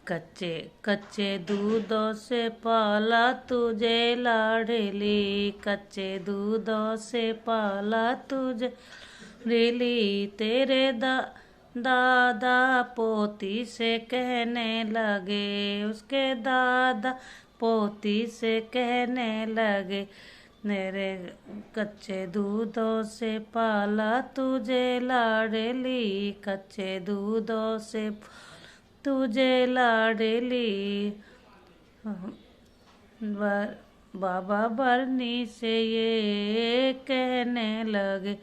कच्चे कच्चे दूधों से पाला तुझे लाडली, कच्चे दूधों से पाला तुझे लाडली। तेरे दादा पोती से कहने लगे, उसके दादा पोती से कहने लगे, मेरे कच्चे दूधों से पाला तुझे लाडली, कच्चे दूधों से तुझे लाडली। बाबा बरनी से ये कहने लगे,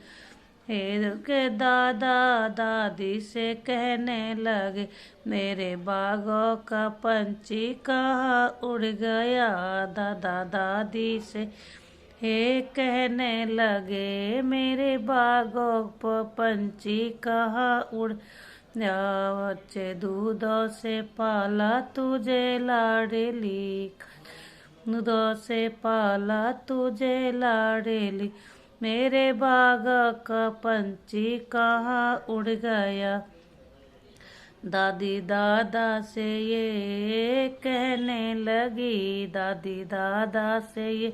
हे के दादा दादी से कहने लगे, मेरे बागों का पंछी कहाँ उड़ गया। दादा दादी से हे कहने लगे, मेरे बागों पर पंछी कहाँ उड़ गया। बच्चे दूधों से पाला तुझे लाडली, दूधों से पाला तुझे लाडली, मेरे बाग का पंछी कहाँ उड़ गया। दादी दादा से ये कहने लगी, दादी दादा से ये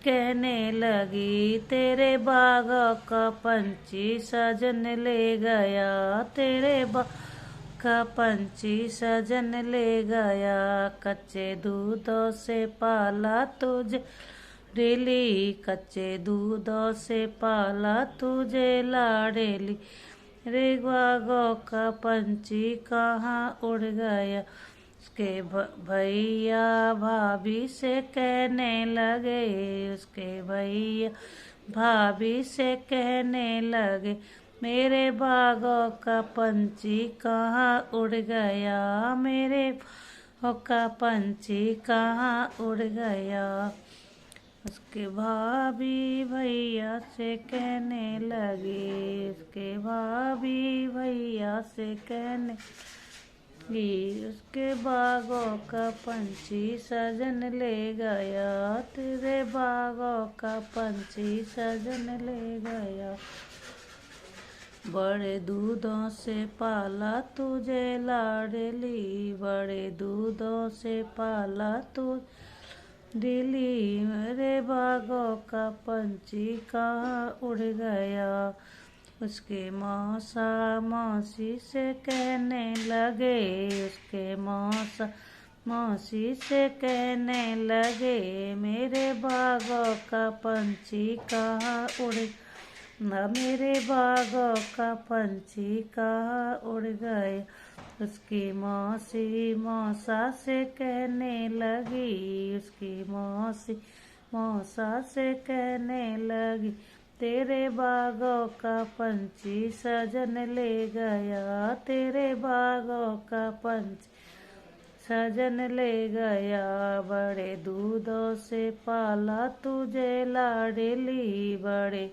कहने लगी, तेरे बाग का पंछी सजन ले गया, तेरे बाग का पंछी सजन ले गया। कच्चे दूधों से पाला तुझे लाडली, कच्चे दूधों से पाला तुझे लाडली, रे बागों का पंछी कहाँ उड़ गया। उसके भैया भाभी से कहने लगे, उसके भैया भाभी से कहने लगे, मेरे बागों का पंछी कहाँ उड़ गया, मेरे बागों का पंछी कहाँ उड़ गया। उसके भाभी भैया से कहने लगे, उसके भाभी भैया से कहने लगी, उसके बागों का पंछी सजन ले गया, तेरे बागों का पंछी सजन ले गया। बड़े दूधों से पाला तुझे लाडली, बड़े दूधों से पाला तू दिली, मेरे बागों का पंछी कहाँ उड़ गया। उसके मौसा मौसी से कहने लगे, उसके मौसा मौसी से कहने लगे, मेरे बागों का पंछी कहाँ उड़, मेरे बागों का पंछी कहाँ उड़ गए। उसकी मौसी मौसा से कहने लगी, उसकी मौसी मौसा से कहने लगी, तेरे बागों का पंछी सजन ले गया, तेरे बागों का पंछी सजन ले गया। बड़े दूधों से पाला तुझे लाडली, बड़े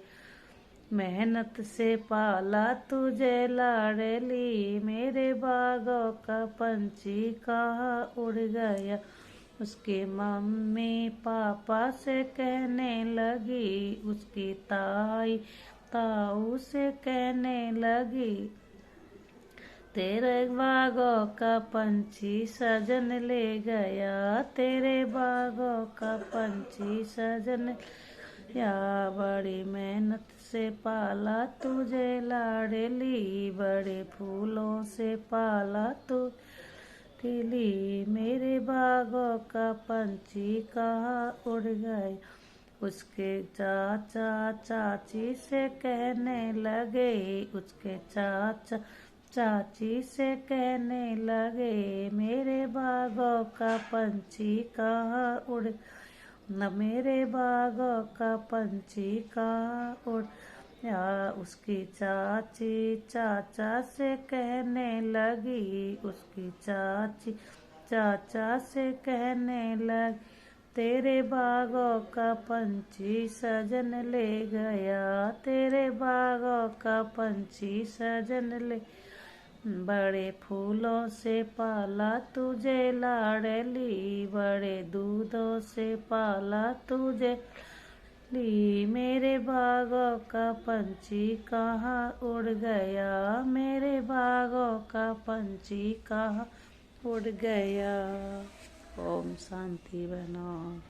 मेहनत से पाला तुझे लाडली, मेरे बागों का पंछी कहाँ उड़ गया। उसके मम्मी पापा से कहने लगी, उसकी ताई ताऊ से कहने लगी, तेरे बागों का पंछी सजन ले गया, तेरे बागों का पंछी सजन या। बड़ी मेहनत से पाला तुझे लाडली, बड़े फूलों से पाला तू लाडली, मेरे बागों का पंछी कहाँ उड़ गए। उसके चाचा चाची से कहने लगे, उसके चाचा चाची से कहने लगे, मेरे बागों का पंछी कहाँ उड़, न मेरे बागों का पंछी कहाँ उड़ या। उसकी चाची चाचा से कहने लगी, उसकी चाची चाचा से कहने लगी, तेरे बागों का पंछी सजन ले गया, तेरे बागों का पंछी सजन ले। बड़े फूलों से पाला तुझे लाडली, बड़े दूधों से पाला तुझे ली, मेरे बागों का पंछी कहाँ उड़ गया, मेरे बागों का पंछी कहाँ उड़ गया। ओम शांति बहनों।